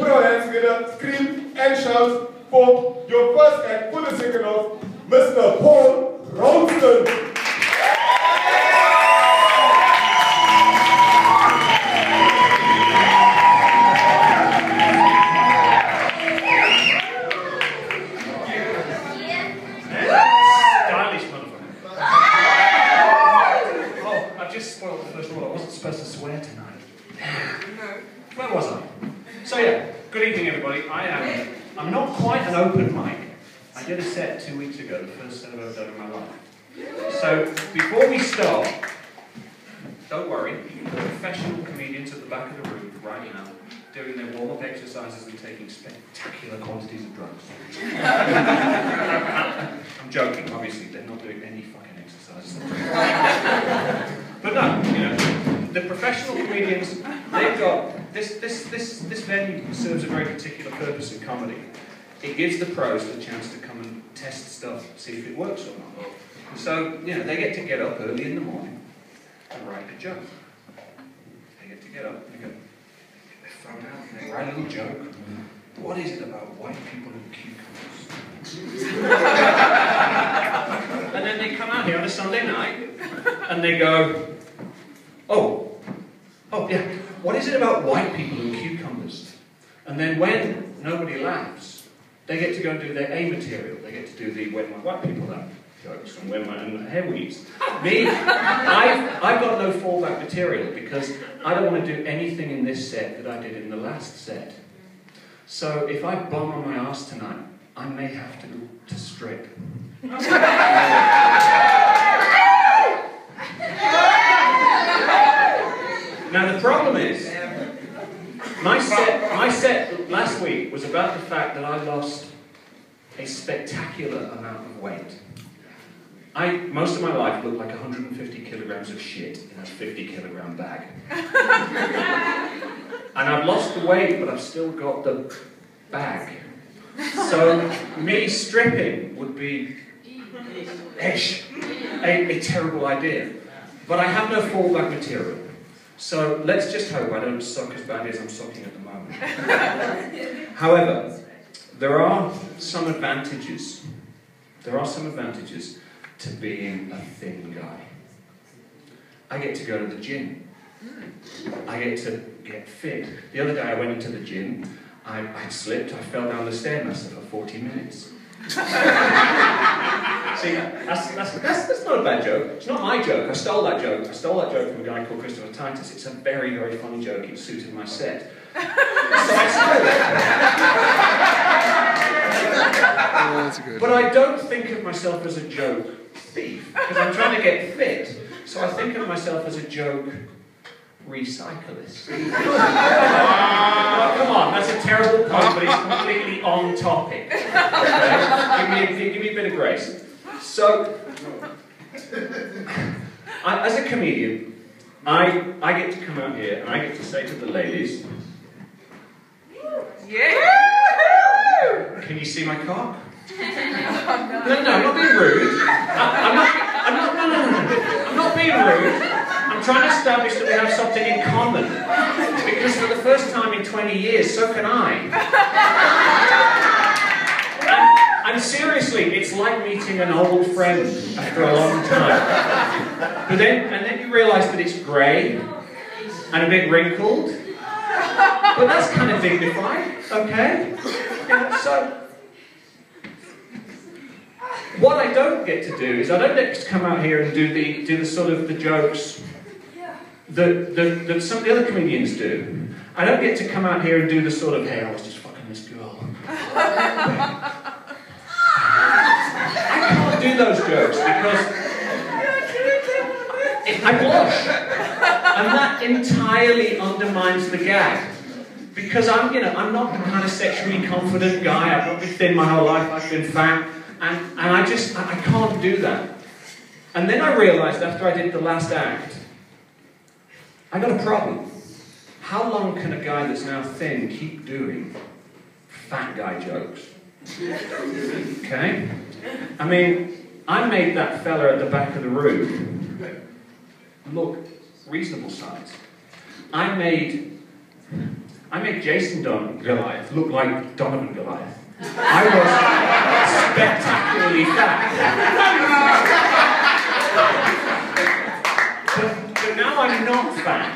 put our hands together, scream and shout for your first act for the second of Mr. Paul Ronston. Stylish motherfucker. Oh, I've just spoiled the first rule. I wasn't supposed to swear tonight. Where was I? So yeah, good evening everybody. I'm not quite an open mic. I did a set 2 weeks ago, the first set I've ever done in my life. So before we start, don't worry, the professional comedians at the back of the room right now doing their warm-up exercises and taking spectacular quantities of drugs. I'm joking, obviously, they're not doing any fucking exercises. But no, you know, the professional comedians, they've got, this venue serves a very particular purpose in comedy. It gives the pros the chance to come and test stuff, see if it works or not. So, you know, they get to get up early in the morning and write a joke. They get to get up and they go, they're thrown out and they write a little joke. What is it about white people and cucumbers? And then they come out here on a Sunday night and they go, oh yeah, what is it about white people and cucumbers? And then when nobody laughs, they get to go and do their A material. They get to do the when my white people laugh jokes and when my hair weaves. Me, I've got no fallback material because I don't want to do anything in this set that I did in the last set. So if I bomb on my arse tonight, I may have to strip. Now the problem is, my set last week was about the fact that I lost a spectacular amount of weight. Most of my life looked like 150 kilograms of shit in a 50-kilogram bag. And I've lost the weight, but I've still got the bag. So me stripping would be a terrible idea. But I have no fallback material. So let's just hope I don't suck as badly as I'm sucking at the moment. However, there are some advantages. There are some advantages to being a thin guy. I get to go to the gym. I get to get fit. The other day I went into the gym, I slipped, I fell down the Stairmaster for 40 minutes. See, that's not a bad joke. It's not my joke. I stole that joke. I stole that joke from a guy called Christopher Titus. It's a very, very funny joke. It suited my set. So I stole it. But I don't think of myself as a joke thief, because I'm trying to get fit. So I think of myself as a joke recyclist. Oh, come on, that's a terrible pun, but it's completely on topic. Okay? Give me a bit of grace. So, as a comedian, I get to come out here and I get to say to the ladies, yeah. Can you see my cock? No, I'm not being rude. I'm not being rude. I'm trying to establish that we have something in common. Because for the first time in 20 years, so can I. And seriously, it's like meeting an old friend after a long time. But then you realise that it's grey and a bit wrinkled. But that's kind of dignified, okay? Yeah, so what I don't get to do is I don't get to come out here and do the sort of the jokes that some of the other comedians do. I don't get to come out here and do the sort of, hey, I was just fucking this girl. I can't do those jokes because I blush. And that entirely undermines the gag. Because I'm not the kind of sexually confident guy. I've not been thin my whole life, I've been fat. And I can't do that. And then I realised after I did the last act, I got a problem. How long can a guy that's now thin keep doing fat guy jokes? Okay? I mean, I made that fella at the back of the room look reasonable size. I made I made Jason Goliath look like Donovan Goliath. I was spectacularly fat. But now I'm not fat.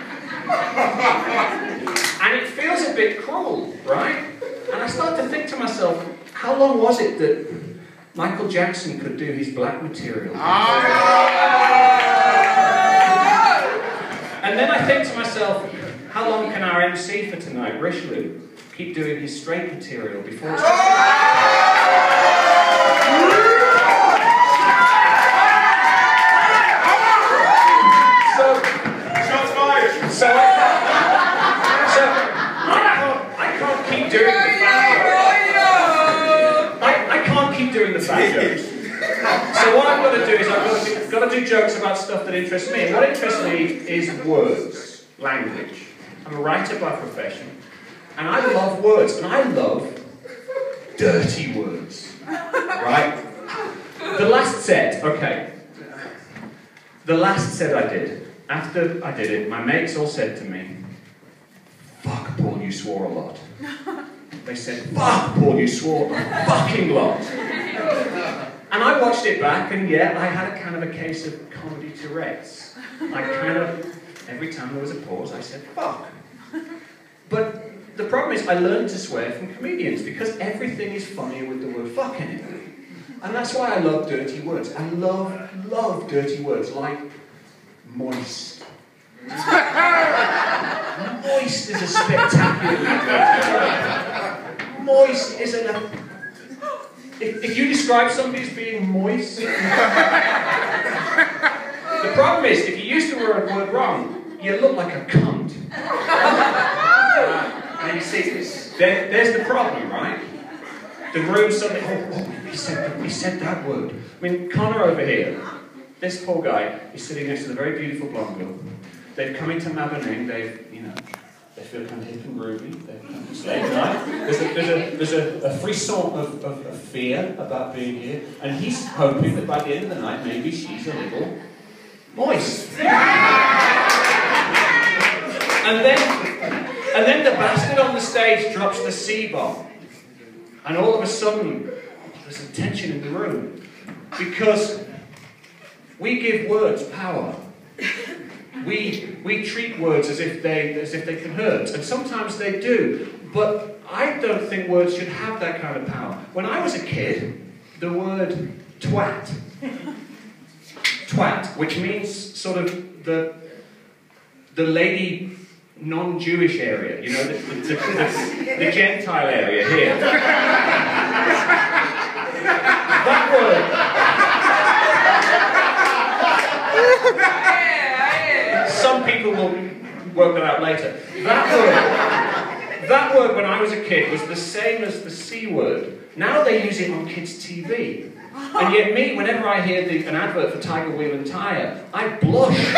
And it feels a bit cruel, right? And I start to think to myself, how long was it that Michael Jackson could do his black material? And then I think to myself, how long can our MC for tonight, Rish, keep doing his straight material before it's... So I can't keep doing the I can't keep doing the fat jokes. So what I've got to do is I've got to do jokes about stuff that interests me. And what interests me is words, language. I'm a writer by profession, and I love words, and I love dirty words. Right? The last set, okay. The last set I did. After I did it, my mates all said to me, "Fuck, Paul, you swore a lot." They said, "Fuck, Paul, you swore a fucking lot." And I watched it back, and yeah, I had a kind of a case of comedy Tourette's. I kind of, every time there was a pause, I said, "Fuck." But the problem is, I learned to swear from comedians, because everything is funnier with the word fuck in it. And that's why I love dirty words. I love dirty words, like moist. Moist is a spectacularly dirty word. Moist isn't a... If you describe somebody as being moist... The problem is, if you use the word wrong, you look like a cunt. And you see, there's the problem, right? The room suddenly, he said that word. I mean, Connor over here, this poor guy is sitting next to the very beautiful blonde girl. They've come into Mabanang, they feel kind of hip and groovy, they've come to stay tonight. There's a frisson of fear about being here, and he's hoping that by the end of the night, maybe she's a little moist. And then the bastard on the stage drops the C-bomb. And all of a sudden, there's some tension in the room. Because we give words power. We treat words as if they can hurt. And sometimes they do. But I don't think words should have that kind of power. When I was a kid, the word twat, which means sort of the lady non-Jewish area, you know, the Gentile area here. That word. Some people will work that out later. That word when I was a kid was the same as the C word. Now they use it on kids' TV. And yet me, whenever I hear an advert for Tiger Wheel and Tyre, I blush.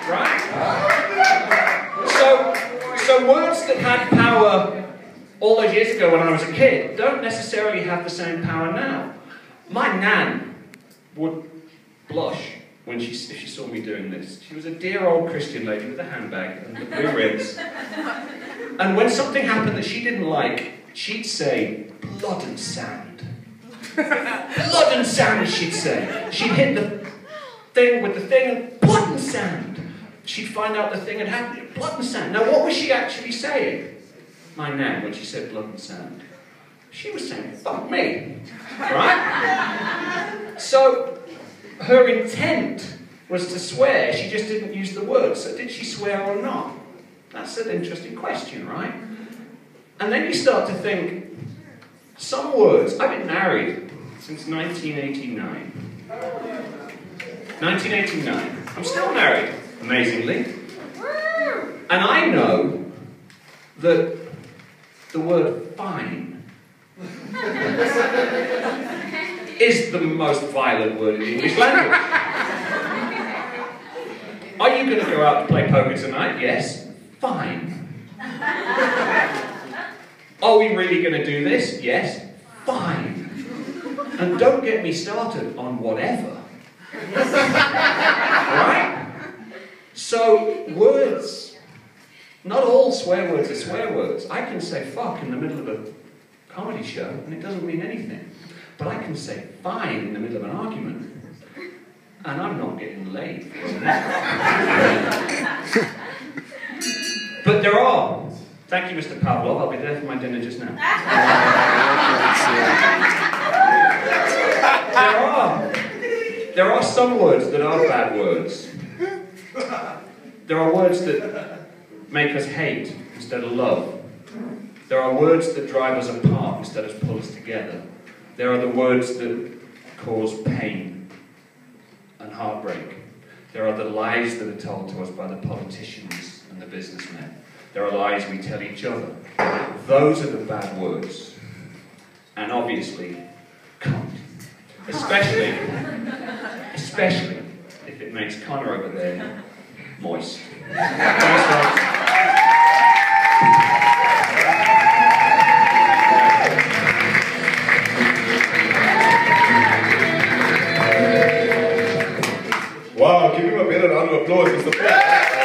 Right? So words that had power all those years ago when I was a kid don't necessarily have the same power now. My nan would blush if she saw me doing this. She was a dear old Christian lady with a handbag and the blue ribs. And when something happened that she didn't like, she'd say, "Blood and sand." Blood and sand, she'd say. She'd hit the thing with the thing and blood and sand. She'd find out the thing had happened, blood and sand. Now what was she actually saying? My nan, when she said blood and sand, she was saying, "Fuck me." Right? So her intent was to swear, she just didn't use the word. So did she swear or not? That's an interesting question, right? And then you start to think, some words, I've been married since 1989. 1989. I'm still married, amazingly. And I know that the word fine is the most violent word in the English language. Are you going to go out to play poker tonight? Yes. Fine. Are we really going to do this? Yes. Fine. And don't get me started on whatever. Right? So, words Not all swear words are swear words. I can say fuck in the middle of a comedy show and it doesn't mean anything. But I can say fine in the middle of an argument and I'm not getting laid. But there are. Thank you, Mr. Pavlov. I'll be there for my dinner just now. There are some words that are bad words. There are words that make us hate instead of love. There are words that drive us apart instead of pull us together. There are the words that cause pain and heartbreak. There are the lies that are told to us by the politicians and the businessmen. There are lies we tell each other. Those are the bad words. And obviously, cunt. Especially if it makes Connor over there moist. Thanks, folks. Wow, give him a better round of applause, Mr. Paul.